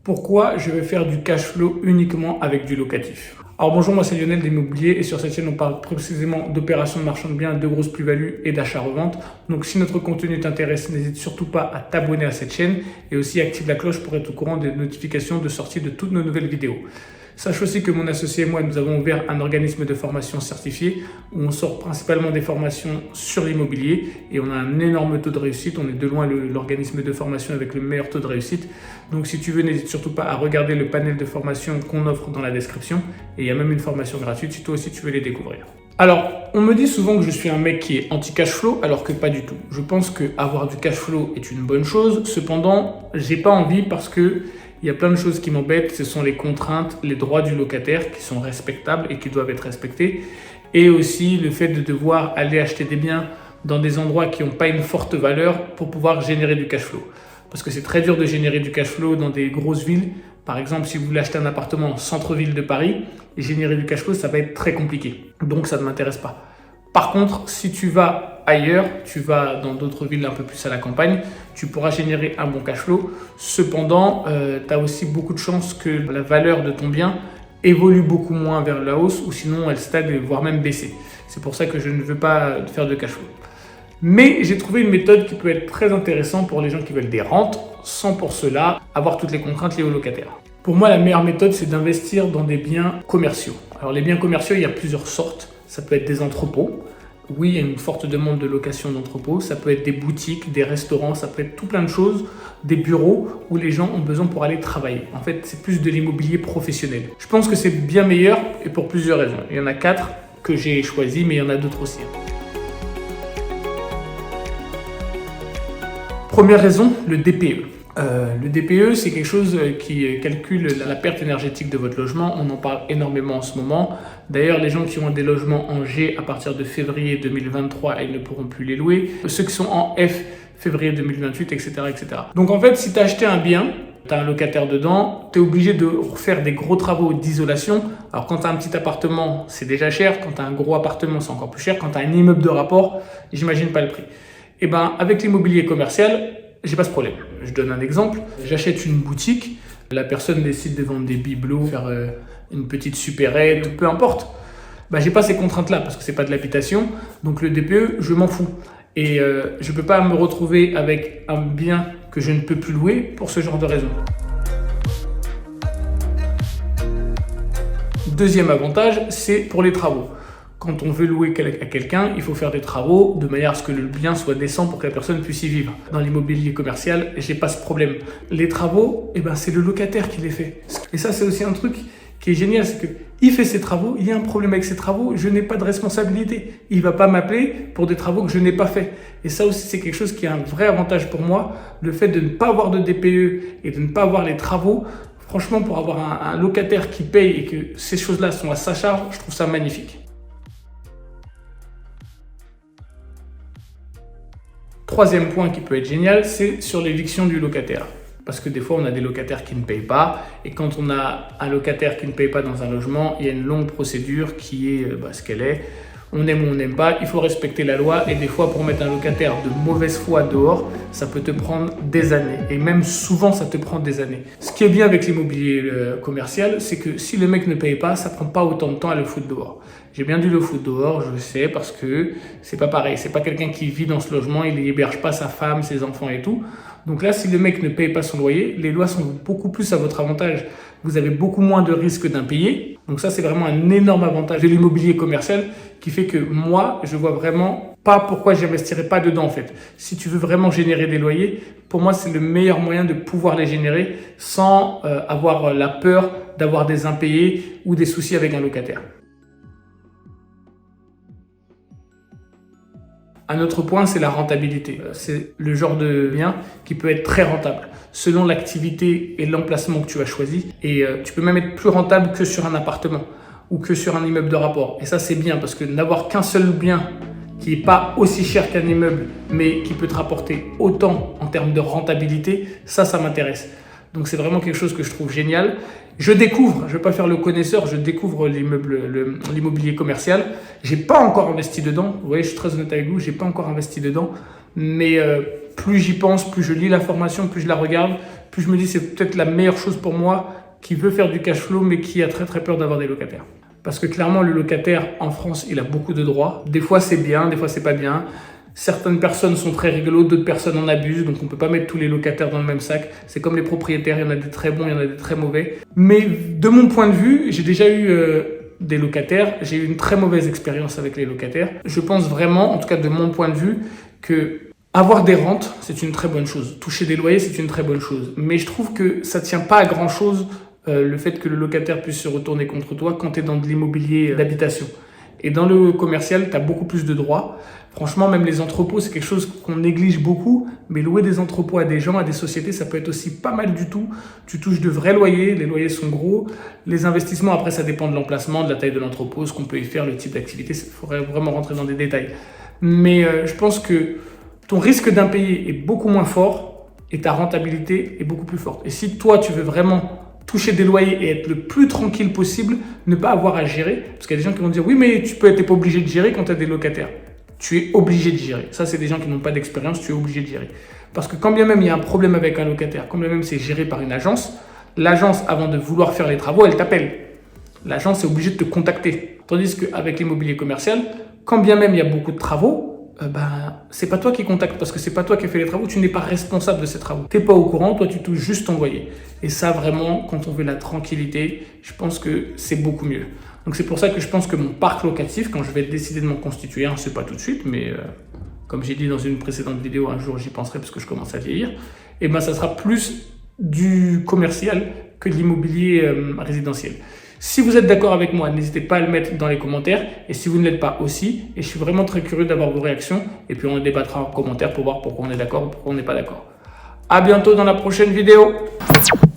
Pourquoi je vais faire du cash flow uniquement avec du locatif? Alors bonjour, moi c'est Lionel d'Immobilier et sur cette chaîne on parle précisément d'opérations de marchand de biens, de grosses plus-values et d'achat-revente. Donc si notre contenu t'intéresse, n'hésite surtout pas à t'abonner à cette chaîne et aussi active la cloche pour être au courant des notifications de sortie de toutes nos nouvelles vidéos. Sache aussi que mon associé et moi, nous avons ouvert un organisme de formation certifié où on sort principalement des formations sur l'immobilier et on a un énorme taux de réussite. On est de loin l'organisme de formation avec le meilleur taux de réussite. Donc si tu veux, n'hésite surtout pas à regarder le panel de formation qu'on offre dans la description et il y a même une formation gratuite si toi aussi tu veux les découvrir. Alors, on me dit souvent que je suis un mec qui est anti-cash flow, alors que pas du tout. Je pense qu'avoir du cash flow est une bonne chose. Cependant, j'ai pas envie parce que il y a plein de choses qui m'embêtent. Ce sont les contraintes, les droits du locataire qui sont respectables et qui doivent être respectés. Et aussi le fait de devoir aller acheter des biens dans des endroits qui n'ont pas une forte valeur pour pouvoir générer du cash flow. Parce que c'est très dur de générer du cash flow dans des grosses villes. Par exemple, si vous voulez acheter un appartement en centre-ville de Paris et générer du cash flow, ça va être très compliqué. Donc, ça ne m'intéresse pas. Par contre, si tu vas ailleurs, tu vas dans d'autres villes un peu plus à la campagne, tu pourras générer un bon cash flow. Cependant, tu as aussi beaucoup de chances que la valeur de ton bien évolue beaucoup moins vers la hausse ou sinon elle stagne, voire même baisser. C'est pour ça que je ne veux pas faire de cash flow. Mais j'ai trouvé une méthode qui peut être très intéressante pour les gens qui veulent des rentes, sans pour cela avoir toutes les contraintes liées aux locataires. Pour moi, la meilleure méthode, c'est d'investir dans des biens commerciaux. Alors les biens commerciaux, il y a plusieurs sortes. Ça peut être des entrepôts. Oui, il y a une forte demande de location d'entrepôts. Ça peut être des boutiques, des restaurants, ça peut être tout plein de choses, des bureaux où les gens ont besoin pour aller travailler. En fait, c'est plus de l'immobilier professionnel. Je pense que c'est bien meilleur et pour plusieurs raisons. Il y en a 4 que j'ai choisis, mais il y en a d'autres aussi. Première raison, le DPE. Le DPE, c'est quelque chose qui calcule la perte énergétique de votre logement. On en parle énormément en ce moment. D'ailleurs, les gens qui ont des logements en G à partir de février 2023, ils ne pourront plus les louer. Ceux qui sont en F, février 2028, etc. etc. Donc en fait, si tu as acheté un bien, tu as un locataire dedans, tu es obligé de faire des gros travaux d'isolation. Alors quand tu as un petit appartement, c'est déjà cher. Quand tu as un gros appartement, c'est encore plus cher. Quand tu as un immeuble de rapport, j'imagine pas le prix. Et ben avec l'immobilier commercial, j'ai pas ce problème. Je donne un exemple. J'achète une boutique. La personne décide de vendre des bibelots, faire une petite supérette, peu importe. Bah, j'ai pas ces contraintes-là parce que c'est pas de l'habitation. Donc le DPE, je m'en fous. Et je peux pas me retrouver avec un bien que je ne peux plus louer pour ce genre de raison. Deuxième avantage, c'est pour les travaux. Quand on veut louer à quelqu'un, il faut faire des travaux de manière à ce que le bien soit décent pour que la personne puisse y vivre. Dans l'immobilier commercial, j'ai pas ce problème. Les travaux, c'est le locataire qui les fait. Et ça, c'est aussi un truc qui est génial, c'est que il fait ses travaux, il y a un problème avec ses travaux, je n'ai pas de responsabilité. Il va pas m'appeler pour des travaux que je n'ai pas fait. Et ça aussi, c'est quelque chose qui est un vrai avantage pour moi. Le fait de ne pas avoir de DPE et de ne pas avoir les travaux, franchement, pour avoir un locataire qui paye et que ces choses-là sont à sa charge, je trouve ça magnifique. Troisième point qui peut être génial, c'est sur l'éviction du locataire. Parce que des fois, on a des locataires qui ne payent pas. Et quand on a un locataire qui ne paye pas dans un logement, il y a une longue procédure qui est ce qu'elle est. On aime ou on n'aime pas, il faut respecter la loi. Et des fois, pour mettre un locataire de mauvaise foi dehors, ça peut te prendre des années. Et même souvent, ça te prend des années. Ce qui est bien avec l'immobilier commercial, c'est que si le mec ne paye pas, ça prend pas autant de temps à le foutre dehors. J'ai bien dû le foutre dehors, je le sais, parce que c'est pas pareil. C'est pas quelqu'un qui vit dans ce logement, il n'héberge pas sa femme, ses enfants et tout. Donc là, si le mec ne paye pas son loyer, les lois sont beaucoup plus à votre avantage. Vous avez beaucoup moins de risques d'impayés. Donc ça, c'est vraiment un énorme avantage de l'immobilier commercial qui fait que moi, je vois vraiment pas pourquoi j'investirais pas dedans en fait. Si tu veux vraiment générer des loyers, pour moi, c'est le meilleur moyen de pouvoir les générer sans avoir la peur d'avoir des impayés ou des soucis avec un locataire. Un autre point, c'est la rentabilité. C'est le genre de bien qui peut être très rentable selon l'activité et l'emplacement que tu as choisi. Et tu peux même être plus rentable que sur un appartement ou que sur un immeuble de rapport. Et ça, c'est bien parce que n'avoir qu'un seul bien qui n'est pas aussi cher qu'un immeuble, mais qui peut te rapporter autant en termes de rentabilité, ça m'intéresse. Donc c'est vraiment quelque chose que je trouve génial. Je découvre, je ne vais pas faire le connaisseur, je découvre l'immobilier commercial. Je n'ai pas encore investi dedans. Vous voyez, je suis très honnête avec vous, je n'ai pas encore investi dedans. Mais plus j'y pense, plus je lis l'information, plus je la regarde, plus je me dis c'est peut-être la meilleure chose pour moi qui veut faire du cash flow mais qui a très très peur d'avoir des locataires. Parce que clairement, le locataire en France, il a beaucoup de droits. Des fois, c'est bien, des fois, c'est pas bien. Certaines personnes sont très rigolos, d'autres personnes en abusent, donc on peut pas mettre tous les locataires dans le même sac. C'est comme les propriétaires, il y en a des très bons, il y en a des très mauvais. Mais de mon point de vue, j'ai déjà eu des locataires, j'ai eu une très mauvaise expérience avec les locataires. Je pense vraiment, en tout cas de mon point de vue, que avoir des rentes, c'est une très bonne chose. Toucher des loyers, c'est une très bonne chose. Mais je trouve que ça tient pas à grand chose le fait que le locataire puisse se retourner contre toi quand tu es dans de l'immobilier d'habitation. Et dans le commercial, tu as beaucoup plus de droits. Franchement, même les entrepôts, c'est quelque chose qu'on néglige beaucoup. Mais louer des entrepôts à des gens, à des sociétés, ça peut être aussi pas mal du tout. Tu touches de vrais loyers, les loyers sont gros. Les investissements, après, ça dépend de l'emplacement, de la taille de l'entrepôt, ce qu'on peut y faire, le type d'activité. Il faudrait vraiment rentrer dans des détails. Mais je pense que ton risque d'impayé est beaucoup moins fort et ta rentabilité est beaucoup plus forte. Et si toi, tu veux vraiment toucher des loyers et être le plus tranquille possible, ne pas avoir à gérer. Parce qu'il y a des gens qui vont dire, oui, mais tu n'es pas obligé de gérer quand tu as des locataires. Tu es obligé de gérer. Ça, c'est des gens qui n'ont pas d'expérience, tu es obligé de gérer. Parce que quand bien même il y a un problème avec un locataire, quand bien même c'est géré par une agence, l'agence, avant de vouloir faire les travaux, elle t'appelle. L'agence est obligée de te contacter. Tandis qu'avec l'immobilier commercial, quand bien même il y a beaucoup de travaux, c'est pas toi qui contacte parce que c'est pas toi qui as fait les travaux, tu n'es pas responsable de ces travaux. T'es pas au courant, toi tu touches juste ton loyer. Et ça vraiment, quand on veut la tranquillité, je pense que c'est beaucoup mieux. Donc c'est pour ça que je pense que mon parc locatif, quand je vais décider de m'en constituer, c'est pas tout de suite, mais comme j'ai dit dans une précédente vidéo, un jour j'y penserai parce que je commence à vieillir, et ça sera plus du commercial que de l'immobilier résidentiel. Si vous êtes d'accord avec moi, n'hésitez pas à le mettre dans les commentaires. Et si vous ne l'êtes pas aussi, et je suis vraiment très curieux d'avoir vos réactions. Et puis on débattra en commentaire pour voir pourquoi on est d'accord ou pourquoi on n'est pas d'accord. À bientôt dans la prochaine vidéo.